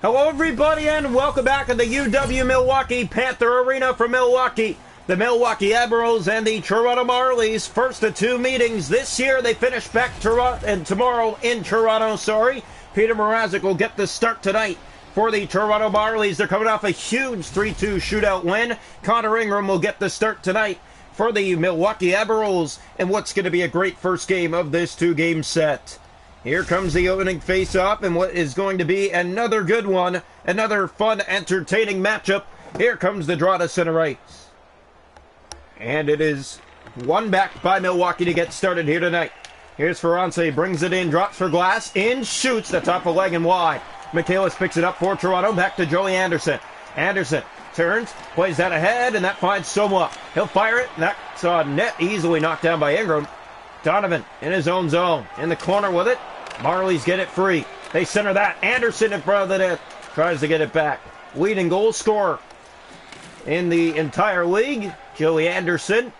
Hello everybody and welcome back to the UW Milwaukee Panther Arena from Milwaukee. The Milwaukee Admirals and the Toronto Marlies, first of two meetings this year. They finish back tomorrow in Toronto, Peter Mrazek will get the start tonight for the Toronto Marlies. They're coming off a huge 3-2 shootout win. Connor Ingram will get the start tonight for the Milwaukee Admirals in what's going to be a great first game of this two-game set. Here comes the opening face-off and what is going to be another good one, another fun, entertaining matchup. Here comes the draw to center ice. And it is one back by Milwaukee to get started here tonight. Here's Ferrance, brings it in, drops for glass, in, shoots, the top of leg and wide. Michaelis picks it up for Toronto, back to Joey Anderson. Anderson turns, plays that ahead, and that finds Somla. He'll fire it, that's on net, easily knocked down by Ingram. Donovan in his own zone, in the corner with it. Marlies get it free. They center that. Anderson in front of the net. Tries to get it back. Leading goal scorer in the entire league, Joey Anderson.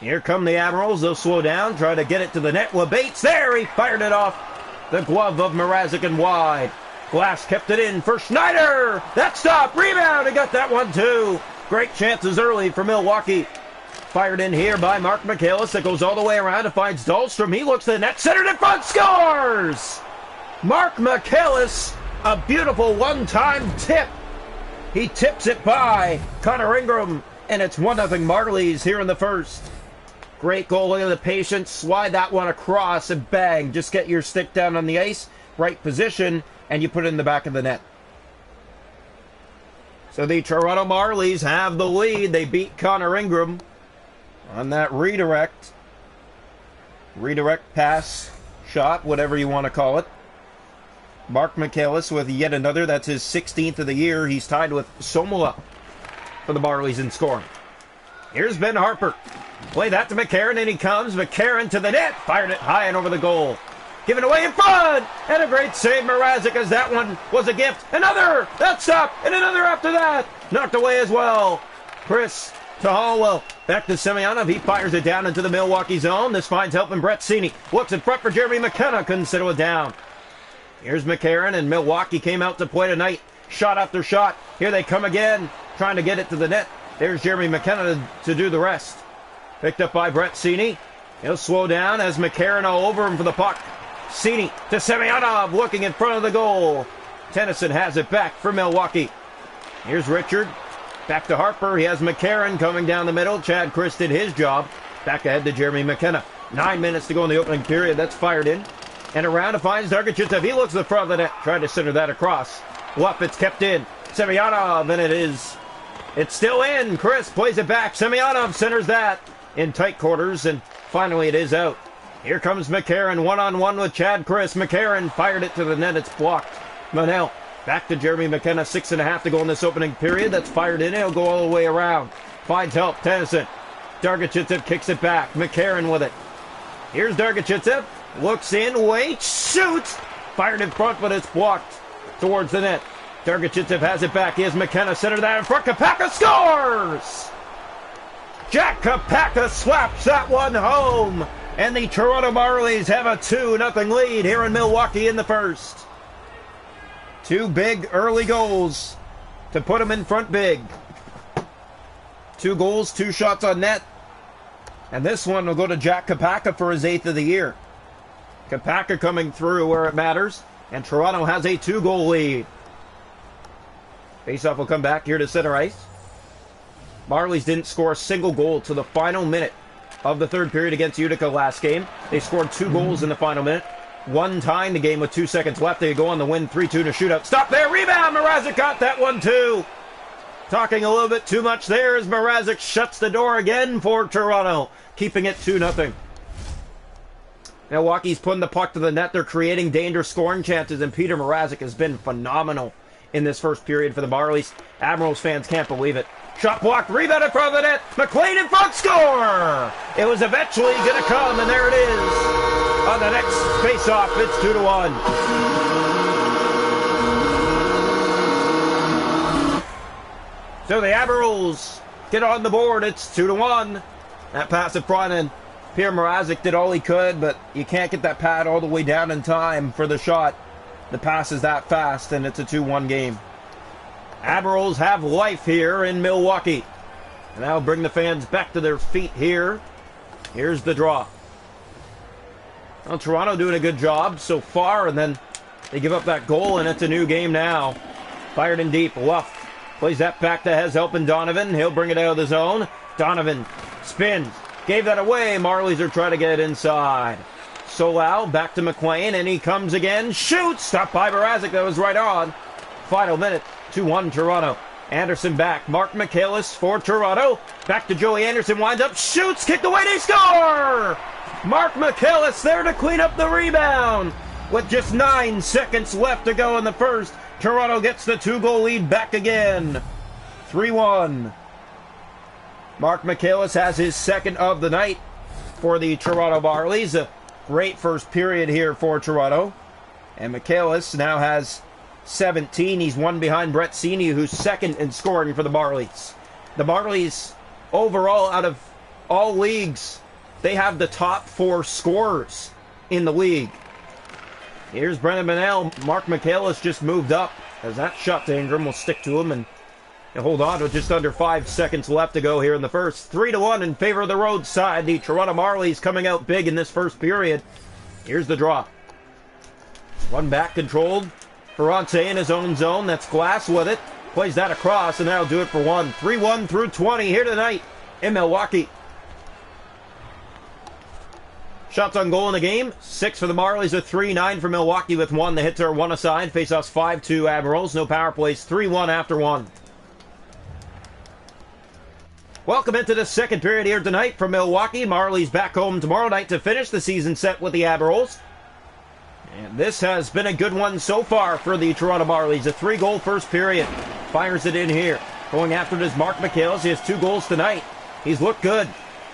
Here come the Admirals. They'll slow down. Try to get it to the net with Bates. There, he fired it off the glove of Mrazek and wide. Glass kept it in for Schneider. That stop. Rebound. He got that one too. Great chances early for Milwaukee. Fired in here by Mark Michaelis. That goes all the way around and finds Dahlstrom. He looks to the net, centered in front, scores! Mark Michaelis, a beautiful one-time tip. He tips it by Connor Ingram, and it's 1-0 Marlies here in the first. Great goal, look at the patience. Slide that one across and bang. Just get your stick down on the ice, right position, and you put it in the back of the net. So the Toronto Marlies have the lead. They beat Connor Ingram on that redirect pass, shot, whatever you want to call it. Mark Michaelis with yet another. That's his 16th of the year. He's tied with Somla for the Marlies in scoring. Here's Ben Harper. Play that to McCarron, and he comes. McCarron to the net. Fired it high and over the goal. Given away in front. And a great save, Mrazek, as that one was a gift. Another. That's up. And another after that. Knocked away as well. Chris to Hallwell. Back to Semyonov. He fires it down into the Milwaukee zone. This finds help in Brett Seney. Looks in front for Jeremy McKenna. Couldn't settle it down. Here's McCarron, and Milwaukee came out to play tonight. Shot after shot. Here they come again, trying to get it to the net. There's Jeremy McKenna to do the rest. Picked up by Brett Seney. He'll slow down as McCarron all over him for the puck. Seney to Semyonov, looking in front of the goal. Tennyson has it back for Milwaukee. Here's Richard. Back to Harper. He has McCarron coming down the middle. Chad Chris did his job. Back ahead to Jeremy McKenna. 9 minutes to go in the opening period. That's fired in. And around to finds Dargachev. He looks to the front of the net. Tried to center that across. Luff, it's kept in. Semyonov, and it's still in. Chris plays it back. Semyonov centers that in tight quarters, and finally it is out. Here comes McCarron, one-on-one with Chad Chris. McCarron fired it to the net. It's blocked. Monell. Back to Jeremy McKenna, 6.5 to go in this opening period. That's fired in. He'll go all the way around. Finds help. Tennyson. Dargachev kicks it back. McCarron with it. Here's Dargachev. Looks in, waits, shoots. Fired in front, but it's blocked towards the net. Dargachev has it back. Here's McKenna. Center that in front. Kapaka scores! Jack Kapaka slaps that one home. And the Toronto Marlies have a 2-0 lead here in Milwaukee in the first. Two big early goals to put them in front big. 2 goals, 2 shots on net. And this one will go to Jack Kapaka for his 8th of the year. Kapaka coming through where it matters. And Toronto has a 2-goal lead. Faceoff will come back here to center ice. Marlies didn't score a single goal to the final minute of the third period against Utica last game. They scored 2 goals in the final minute. One time the game with 2 seconds left. They go on the win 3-2 to shootout. Stop there. Rebound. Mrazek got that one too. Talking a little bit too much there as Mrazek shuts the door again for Toronto. Keeping it 2-0. Milwaukee's putting the puck to the net. They're creating dangerous scoring chances, and Peter Mrazek has been phenomenal in this first period for the Marlies. Admirals fans can't believe it. Shot blocked, rebound in front of the net. McLean in front, score! It was eventually going to come, and there it is. On the next face-off, it's 2-1. So the Admirals get on the board. It's 2-1. That pass in front, and Peter Mrazek did all he could, but you can't get that pad all the way down in time for the shot. the pass is that fast, and it's a 2-1 game. Admirals have life here in Milwaukee. And that'll bring the fans back to their feet here. Here's the draw. Well, Toronto doing a good job so far, and then they give up that goal, and it's a new game now. Fired in deep. Luff plays that back to Hez, helping Donovan. He'll bring it out of the zone. Donovan spins. Gave that away. Marlies are trying to get it inside. Solau back to McLean, and he comes again. Shoots! Stopped by Mrazek. That was right on. Final minute. 2-1 Toronto. Anderson back. Mark Michaelis for Toronto. Back to Joey Anderson. Winds up. Shoots! Kicked away. They score! Mark Michaelis there to clean up the rebound. With just 9 seconds left to go in the first, Toronto gets the 2-goal lead back again. 3-1. Mark Michaelis has his second of the night for the Toronto Marlies. A great first period here for Toronto. And Michaelis now has 17. He's one behind Brett Seney, who's second in scoring for the Marlies. The Marlies, overall, out of all leagues, they have the top 4 scorers in the league. Here's Brendan Bonnell. Mark Michaelis just moved up as that shot to Ingram will stick to him, and he'll hold on with just under 5 seconds left to go here in the first. 3-1 in favor of the road side. The Toronto Marlies coming out big in this first period. Here's the draw. Run back controlled. Ferrante in his own zone. That's Glass with it. Plays that across, and that'll do it for one. 3-1 through 20 here tonight in Milwaukee. Shots on goal in the game. 6 for the Marlies, a 3-9 for Milwaukee with 1. The hits are 1 aside. Face-offs 5-2 Admirals. No power plays. 3-1 after 1. Welcome into the second period here tonight from Milwaukee. Marlies back home tomorrow night to finish the season set with the Admirals. And this has been a good one so far for the Toronto Marlies. A 3-goal first period. Fires it in here. Going after it is Mark Michaelis. He has 2 goals tonight. He's looked good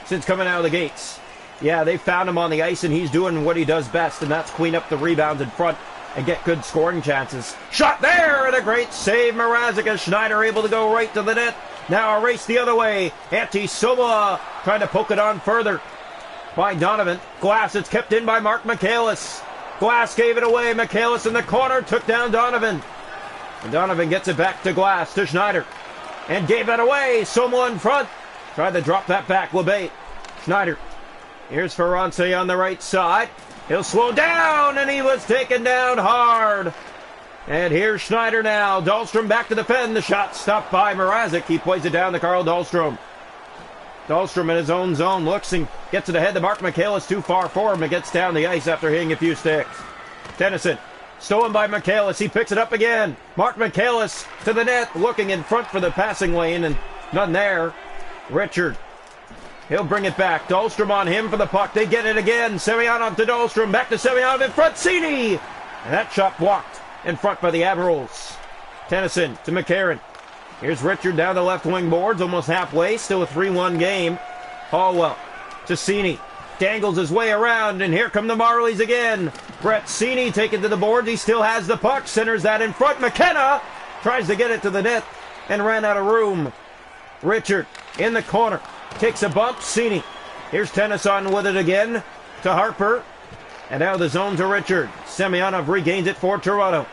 since coming out of the gates. Yeah, they found him on the ice, and he's doing what he does best, and that's clean up the rebounds in front and get good scoring chances. Shot there, and a great save. Mrazek as Schneider able to go right to the net. Now a race the other way. Sobola trying to poke it on further by Donovan. Glass, it's kept in by Mark Michaelis. Glass gave it away. Michaelis in the corner took down Donovan. And Donovan gets it back to Glass, to Schneider. And gave that away. Somola in front. Tried to drop that back. LeBay. Schneider. Here's Ferrante on the right side. He'll slow down, and he was taken down hard. And here's Schneider now. Dahlstrom back to defend. The shot stopped by Mrazek. He plays it down to Carl Dahlstrom. Dahlstrom in his own zone looks and gets it ahead to Mark Michaelis. Too far for him and gets down the ice after hitting a few sticks. Tennyson stolen by Michaelis. He picks it up again. Mark Michaelis to the net, looking in front for the passing lane, and none there. Richard. He'll bring it back. Dahlstrom on him for the puck. They get it again. Semyonov to Dahlstrom. Back to Semyonov in front. Seney. And that shot blocked in front by the Admirals. Tennyson to McCarron. Here's Richard down the left wing boards. Almost halfway. Still a 3-1 game. Hallwell to Seney. Dangles his way around. And here come the Marlies again. Brett Seney taken to the boards. He still has the puck. Centers that in front. McKenna tries to get it to the net and ran out of room. Richard in the corner. Takes a bump. Seney. Here's Tennyson with it again to Harper. And out of the zone to Richard. Semyonov regains it for Toronto.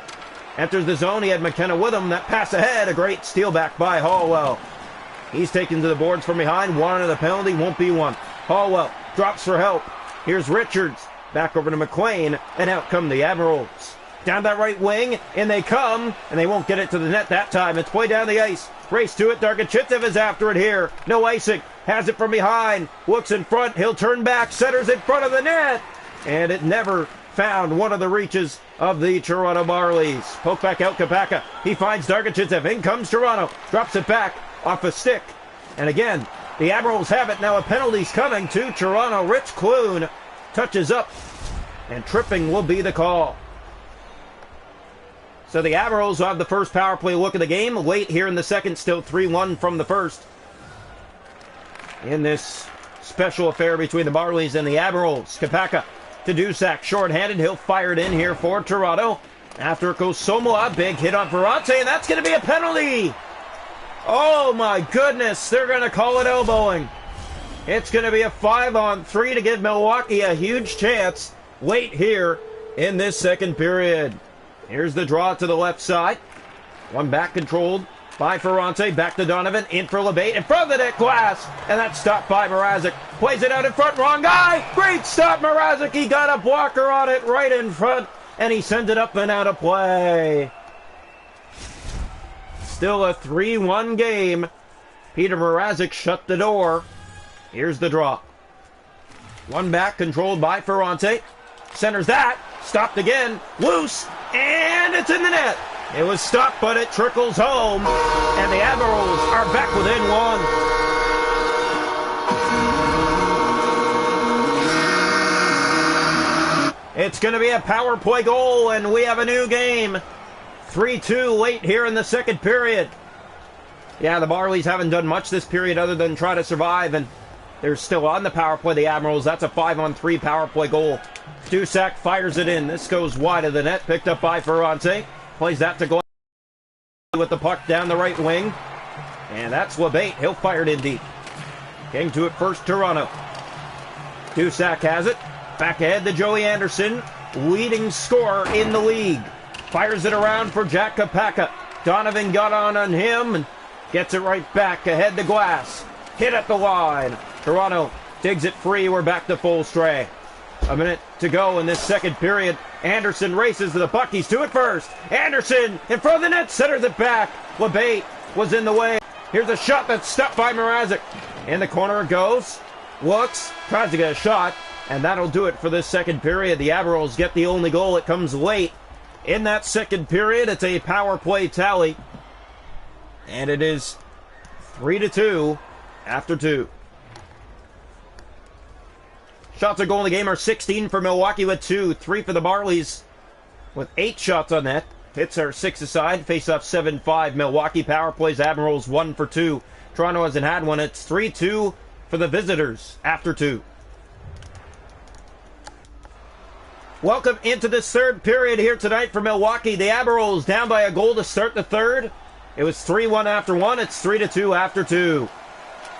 Enters the zone. He had McKenna with him. That pass ahead. A great steal back by Hallwell. He's taken to the boards from behind. One of the penalty. Won't be one. Hallwell drops for help. Here's Richards. Back over to McLean. And out come the Admirals. Down that right wing. And they come. And they won't get it to the net that time. It's play down the ice. Race to it. Dargachitsev is after it here. No icing. Has it from behind. Looks in front. He'll turn back. Centers in front of the net. And it never found one of the reaches of the Toronto Marlies. Poke back out Kapaka. He finds Dargachitsev. In comes Toronto. Drops it back off a stick. And again, the Admirals have it. Now a penalty's coming to Toronto. Rich Clune touches up. And tripping will be the call. So the Admirals will have the first power play look at the game. Late here in the second. Still 3-1 from the first. In this special affair between the Marlies and the Admirals. Kapaka to Dusak. Short-handed. He'll fire it in here for Toronto. After it goes Somola. Big hit on Ferrante. And that's going to be a penalty. Oh my goodness. They're going to call it elbowing. It's going to be a 5-on-3 to give Milwaukee a huge chance late here in this second period. Here's the draw to the left side. One back controlled by Ferrante. Back to Donovan. In for LeBate. In front of the net glass. And that's stopped by Mrazek. Plays it out in front. Wrong guy. Great stop, Mrazek. He got a blocker on it right in front. And he sends it up and out of play. Still a 3-1 game. Peter Mrazek shut the door. Here's the draw. One back controlled by Ferrante. Centers that. Stopped again. Loose. And it's in the net. It was stopped, but it trickles home. And the Admirals are back within one. It's going to be a power play goal, and we have a new game. 3-2 late here in the second period. Yeah, the Marlies haven't done much this period other than try to survive, and they're still on the power play, the Admirals. That's a 5-on-3 power play goal. Dusak fires it in. This goes wide of the net, picked up by Ferrante. Plays that to Glenn with the puck down the right wing. And that's LeBate. He'll fire it in deep. Came to it first, Toronto. Dusak has it. Back ahead to Joey Anderson, leading scorer in the league. Fires it around for Jack Kopaka. Donovan got on him and gets it right back ahead to Glass. Hit at the line. Toronto digs it free. We're back to full strength. A minute to go in this second period. Anderson races to the puck. He's to it first. Anderson in front of the net, centers it back. LeBate was in the way. Here's a shot that's stopped by Mrazek. In the corner it goes. Looks, tries to get a shot, and that'll do it for this second period. The Admirals get the only goal. It comes late in that second period. It's a power play tally, and it is 3-2 after 2. Shots on goal in the game are 16 for Milwaukee with 2. 3 for the Marlies with 8 shots on net. Hits are 6 aside. Face-off 7-5. Milwaukee power plays. Admirals 1 for 2. Toronto hasn't had one. It's 3-2 for the visitors after 2. Welcome into this third period here tonight for Milwaukee. The Admirals down by a goal to start the third. It was 3-1 after 1. It's 3-2 after 2.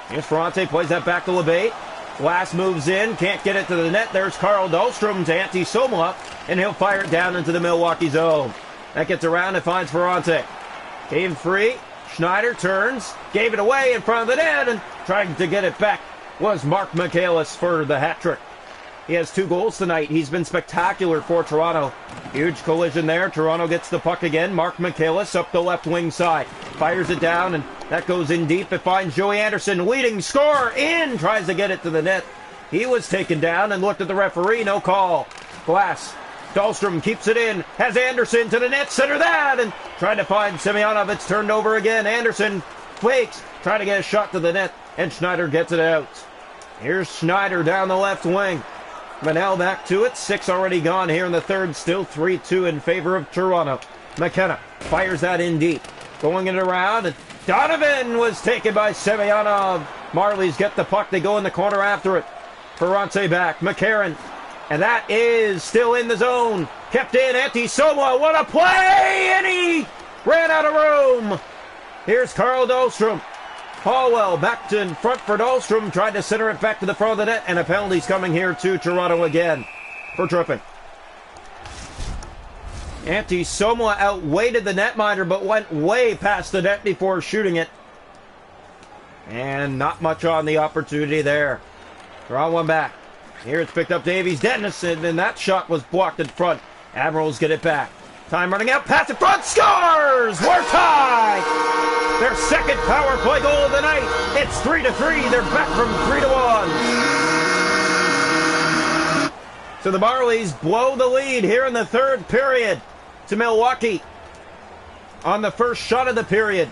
Here's Ferrante. Plays that back to LeBate. Glass moves in, can't get it to the net. There's Carl Dahlstrom to Antti Somola, and he'll fire it down into the Milwaukee zone. That gets around and finds Ferrante. Game free. Schneider turns, gave it away in front of the net, and trying to get it back was Mark Michaelis for the hat trick. He has 2 goals tonight. He's been spectacular for Toronto. Huge collision there. Toronto gets the puck again. Mark Michaelis up the left wing side. Fires it down, and that goes in deep. It finds Joey Anderson, leading scorer, in. Tries to get it to the net. He was taken down and looked at the referee. No call. Glass. Dahlstrom keeps it in. Has Anderson to the net. Center that. And trying to find Semyonov. It's turned over again. Anderson fakes. Trying to get a shot to the net. And Schneider gets it out. Here's Schneider down the left wing. Manel back to it. 6 already gone here in the third. Still 3-2 in favor of Toronto. McKenna fires that in deep. Going it around. And Donovan was taken by Semyonov. Marlies get the puck. They go in the corner after it. Ferrante back. McCarron. And that is still in the zone. Kept in. Antti Somola. What a play! And he ran out of room. Here's Carl Dahlstrom. Hallwell back to in front for Dahlstrom. Tried to center it back to the front of the net. And a penalty's coming here to Toronto again for tripping. Antti Somola outweighted the netminder, but went way past the net before shooting it. And not much on the opportunity there. Draw one back. Here it's picked up Davies Dennison, and that shot was blocked in front. Admirals get it back. Time running out, pass in front, scores! We're tied! Their second power play goal of the night. It's 3-3. They're back from 3-1. So the Marlies blow the lead here in the third period to Milwaukee on the first shot of the period.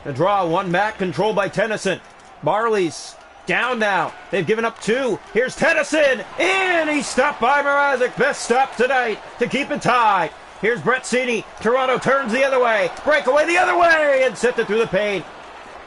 The draw, one back, controlled by Tennyson. Marlies down now. They've given up 2. Here's Tennyson, in! He's stopped by Mrazek. Best stop tonight to keep it tied. Here's Bretzini. Toronto turns the other way. Breakaway the other way, and sent it through the paint.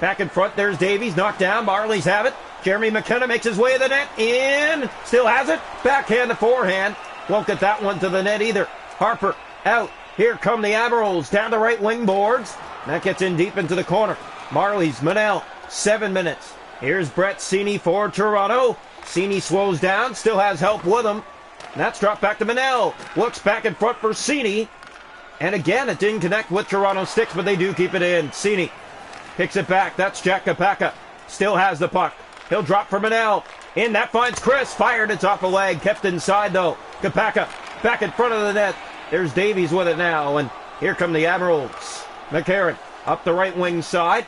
Back in front, there's Davies, knocked down. Marlies have it. Jeremy McKenna makes his way to the net. In. Still has it. Backhand to forehand. Won't get that one to the net either. Harper out. Here come the Admirals down the right wing boards. That gets in deep into the corner. Marlies, Manel, 7 minutes. Here's Brett Cini for Toronto. Cini slows down, still has help with him. And that's dropped back to Manel. Looks back in front for Cini. And again, it didn't connect with Toronto sticks, but they do keep it in. Cini picks it back. That's Jack Kapaka. Still has the puck. He'll drop for Manel. In, that finds Chris. Fired, it's off a leg. Kept inside, though. Kapaka back in front of the net. There's Davies with it now, and here come the Admirals. McCarron up the right wing side.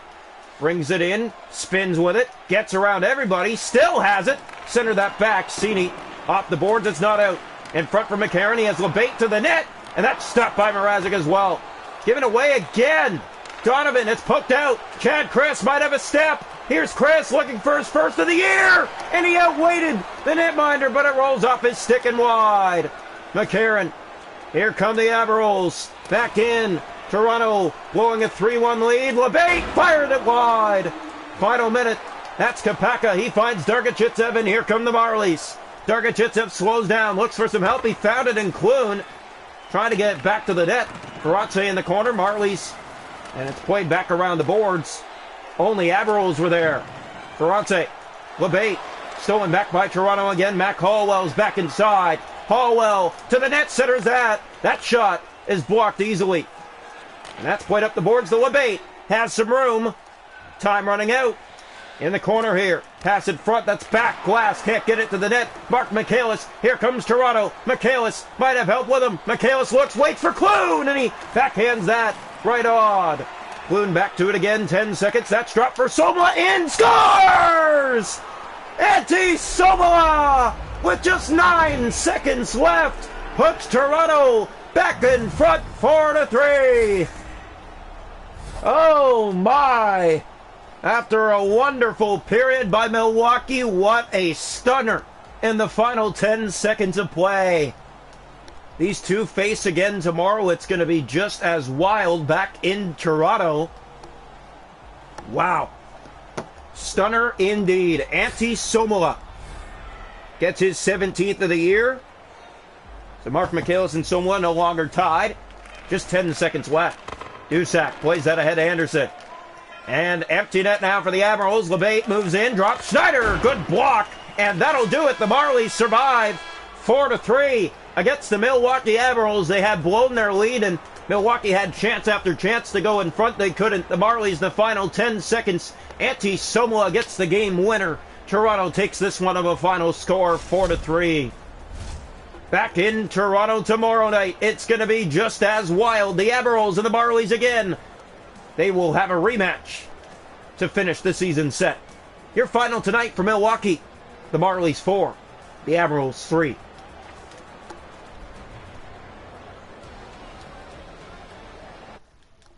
Brings it in. Spins with it. Gets around everybody. Still has it. Center that back. Cini off the boards. It's not out. In front for McCarron. He has LeBate to the net. And that's stopped by Mrazek as well. Given away again. Donovan, it's poked out. Chad Chris might have a step. Here's Chris looking for his first of the year. And he outweighted the netminder, but it rolls off his stick and wide. McCarron. Here come the Admirals. Back in. Toronto blowing a 3-1 lead. LeBate fired it wide. Final minute. That's Kapaka. He finds Dargachitsev, and here come the Marlies. Dargachitsev slows down, looks for some help. He found it in Clune. Trying to get it back to the net. Karatse in the corner. Marlies. And it's played back around the boards. Only Admirals were there. Karatse. LeBate. Stolen back by Toronto again. Mac Hallwell's back inside. Hallwell to the net. Centers that. That shot is blocked easily. And that's played up the boards to LeBate. Has some room. Time running out. In the corner here. Pass in front. That's back. Glass can't get it to the net. Mark Michaelis. Here comes Toronto. Michaelis might have help with him. Michaelis looks, waits for Clune, and he backhands that right on. Clune back to it again. 10 seconds. That's dropped for Somola. In. Scores! Antti Somola with just 9 seconds left puts Toronto back in front 4-3. Oh my! After a wonderful period by Milwaukee, what a stunner in the final 10 seconds of play. These two face again tomorrow. It's going to be just as wild back in Toronto. Wow. Stunner indeed. Antti Somola gets his 17th of the year. So Mark Michaelis and Somola no longer tied. Just 10 seconds left. Dusak plays that ahead of Anderson. And empty net now for the Admirals. LeBate moves in, drops Schneider. Good block. And that'll do it. The Marlies survive 4-3 against the Milwaukee Admirals. They had blown their lead, and Milwaukee had chance after chance to go in front. They couldn't. The Marlies, the final 10 seconds. Antti Somola gets the game winner. Toronto takes this one of a final score, 4-3. Back in Toronto tomorrow night. It's going to be just as wild. The Admirals and the Marlies again. They will have a rematch to finish the season set. Your final tonight for Milwaukee. The Marlies 4. The Admirals 3.